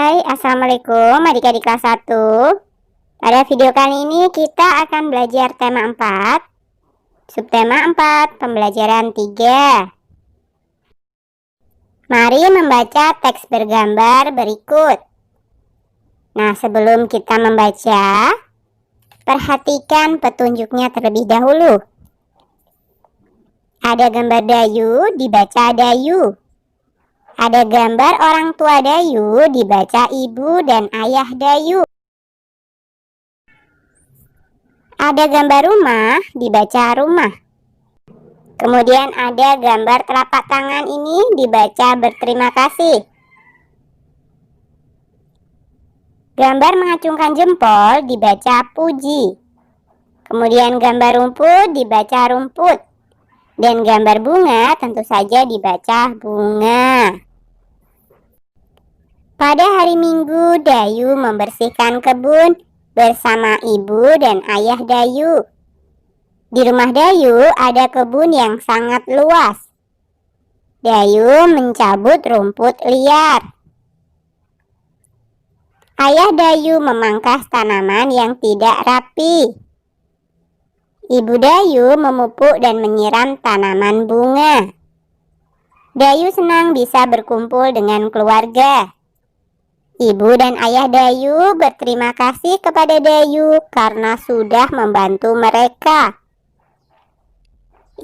Hai, Assalamualaikum adik-adik kelas 1. Pada video kali ini kita akan belajar tema 4, subtema 4, pembelajaran 3. Mari membaca teks bergambar berikut. Nah, sebelum kita membaca, perhatikan petunjuknya terlebih dahulu. Ada gambar Dayu, dibaca Dayu. Ada gambar orang tua Dayu, dibaca ibu dan ayah Dayu. Ada gambar rumah, dibaca rumah. Kemudian ada gambar telapak tangan ini, dibaca berterima kasih. Gambar mengacungkan jempol, dibaca puji. Kemudian gambar rumput, dibaca rumput. Dan gambar bunga tentu saja dibaca bunga. Pada hari Minggu, Dayu membersihkan kebun bersama ibu dan ayah Dayu. Di rumah Dayu ada kebun yang sangat luas. Dayu mencabut rumput liar. Ayah Dayu memangkas tanaman yang tidak rapi. Ibu Dayu memupuk dan menyiram tanaman bunga. Dayu senang bisa berkumpul dengan keluarga. Ibu dan ayah Dayu berterima kasih kepada Dayu karena sudah membantu mereka.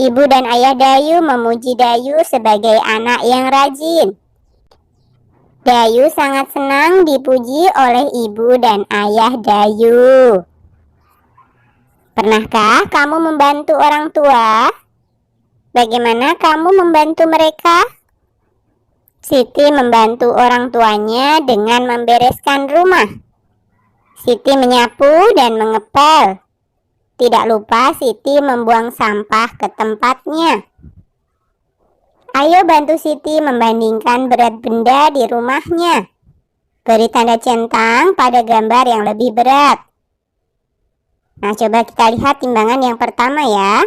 Ibu dan ayah Dayu memuji Dayu sebagai anak yang rajin. Dayu sangat senang dipuji oleh ibu dan ayah Dayu. Pernahkah kamu membantu orang tua? Bagaimana kamu membantu mereka? Siti membantu orang tuanya dengan membereskan rumah. Siti menyapu dan mengepel. Tidak lupa Siti membuang sampah ke tempatnya. Ayo bantu Siti membandingkan berat benda di rumahnya. Beri tanda centang pada gambar yang lebih berat. Nah, coba kita lihat timbangan yang pertama ya.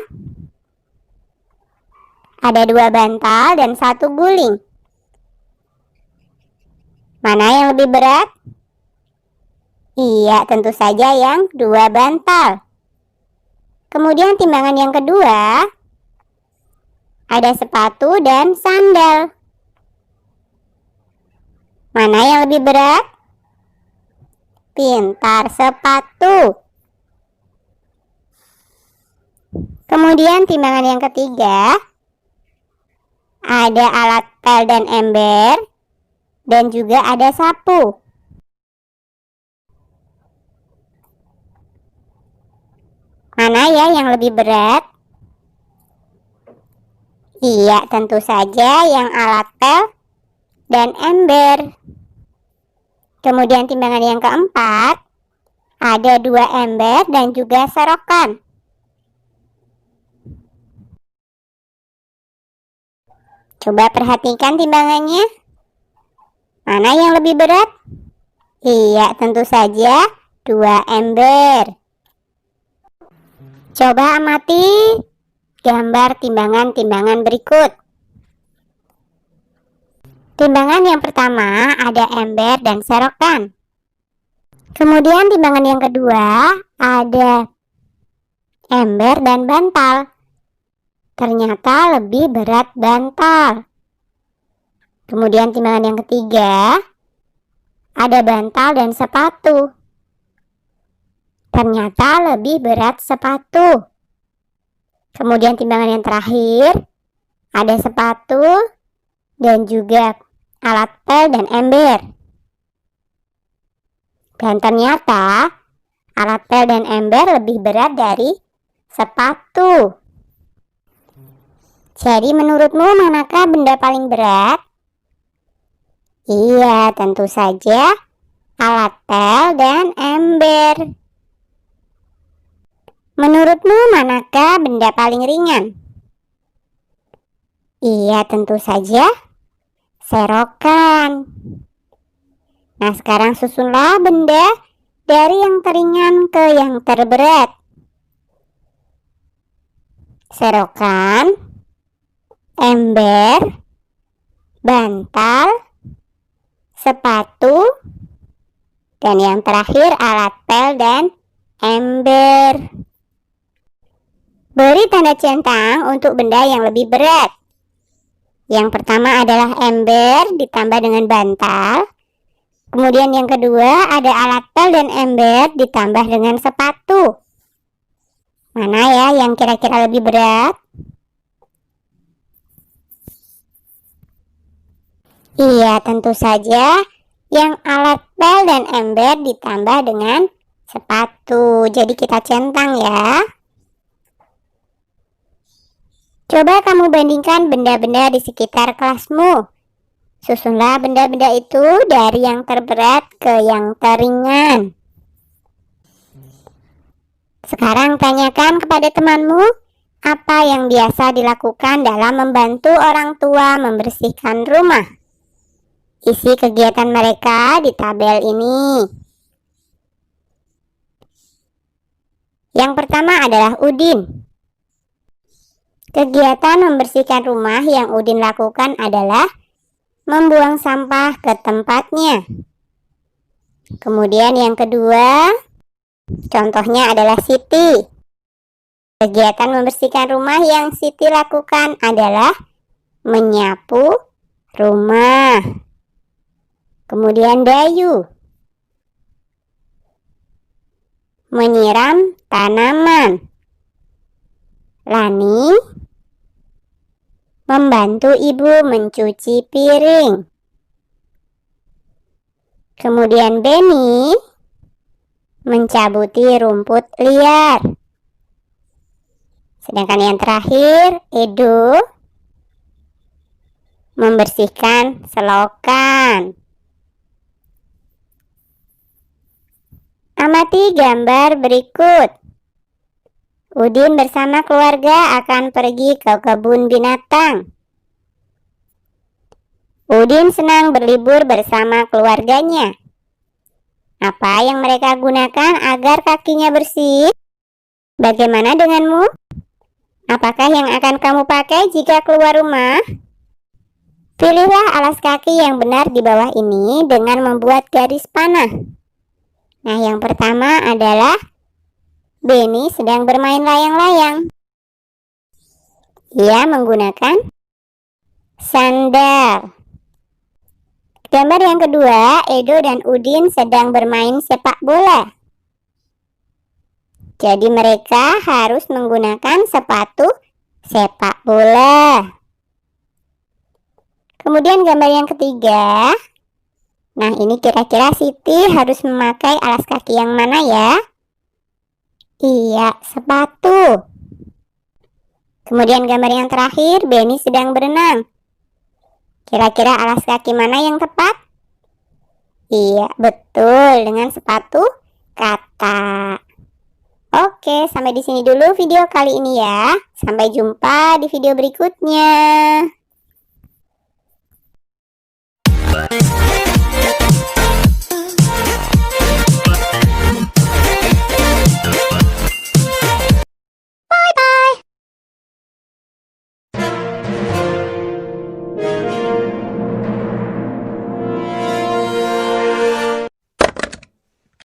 Ada 2 bantal dan 1 guling. Mana yang lebih berat? Iya, tentu saja yang 2 bantal. Kemudian timbangan yang kedua, ada sepatu dan sandal. Mana yang lebih berat? Pintar, sepatu. Kemudian timbangan yang ketiga, ada alat pel dan ember. Dan juga ada sapu. Mana ya yang lebih berat? Iya, tentu saja yang alat pel dan ember. Kemudian timbangan yang keempat, ada 2 ember dan juga serokan. Coba perhatikan timbangannya. Mana yang lebih berat? Iya, tentu saja 2 ember. Coba amati gambar timbangan-timbangan berikut. Timbangan yang pertama ada ember dan serokan. Kemudian timbangan yang kedua ada ember dan bantal. Ternyata lebih berat bantal. Kemudian timbangan yang ketiga, ada bantal dan sepatu. Ternyata lebih berat sepatu. Kemudian timbangan yang terakhir, ada sepatu dan juga alat pel dan ember. Dan ternyata alat pel dan ember lebih berat dari sepatu. Jadi menurutmu manakah benda paling berat? Iya, tentu saja alat pel dan ember. Menurutmu manakah benda paling ringan? Iya, tentu saja serokan. Nah, sekarang susunlah benda dari yang teringan ke yang terberat. Serokan, ember, bantal, sepatu, Dan yang terakhir alat pel dan ember. Beri tanda centang untuk benda yang lebih berat. Yang pertama adalah ember ditambah dengan bantal. Kemudian yang kedua ada alat pel dan ember ditambah dengan sepatu. Mana ya yang kira-kira lebih berat? Iya, tentu saja yang alat pel dan ember ditambah dengan sepatu. Jadi kita centang ya. Coba kamu bandingkan benda-benda di sekitar kelasmu. Susunlah benda-benda itu dari yang terberat ke yang teringan. Sekarang tanyakan kepada temanmu, apa yang biasa dilakukan dalam membantu orang tua membersihkan rumah? Isi kegiatan mereka di tabel ini. Yang pertama adalah Udin. Kegiatan membersihkan rumah yang Udin lakukan adalah membuang sampah ke tempatnya. Kemudian yang kedua, contohnya adalah Siti. Kegiatan membersihkan rumah yang Siti lakukan adalah menyapu rumah. Kemudian Dayu, menyiram tanaman. Lani, membantu ibu mencuci piring. Kemudian Beni, mencabuti rumput liar. Sedangkan yang terakhir, Edo, membersihkan selokan. Amati gambar berikut. Udin bersama keluarga akan pergi ke kebun binatang. Udin senang berlibur bersama keluarganya. Apa yang mereka gunakan agar kakinya bersih? Bagaimana denganmu? Apakah yang akan kamu pakai jika keluar rumah? Pilihlah alas kaki yang benar di bawah ini dengan membuat garis panah. Nah, yang pertama adalah Beni sedang bermain layang-layang. Ia menggunakan sandal. Gambar yang kedua, Edo dan Udin sedang bermain sepak bola. Jadi mereka harus menggunakan sepatu sepak bola. Kemudian gambar yang ketiga. Nah, ini kira-kira Siti harus memakai alas kaki yang mana ya? Iya, sepatu. Kemudian gambar yang terakhir, Beni sedang berenang. Kira-kira alas kaki mana yang tepat? Iya, betul, dengan sepatu kata. Oke, sampai di sini dulu video kali ini ya. Sampai jumpa di video berikutnya.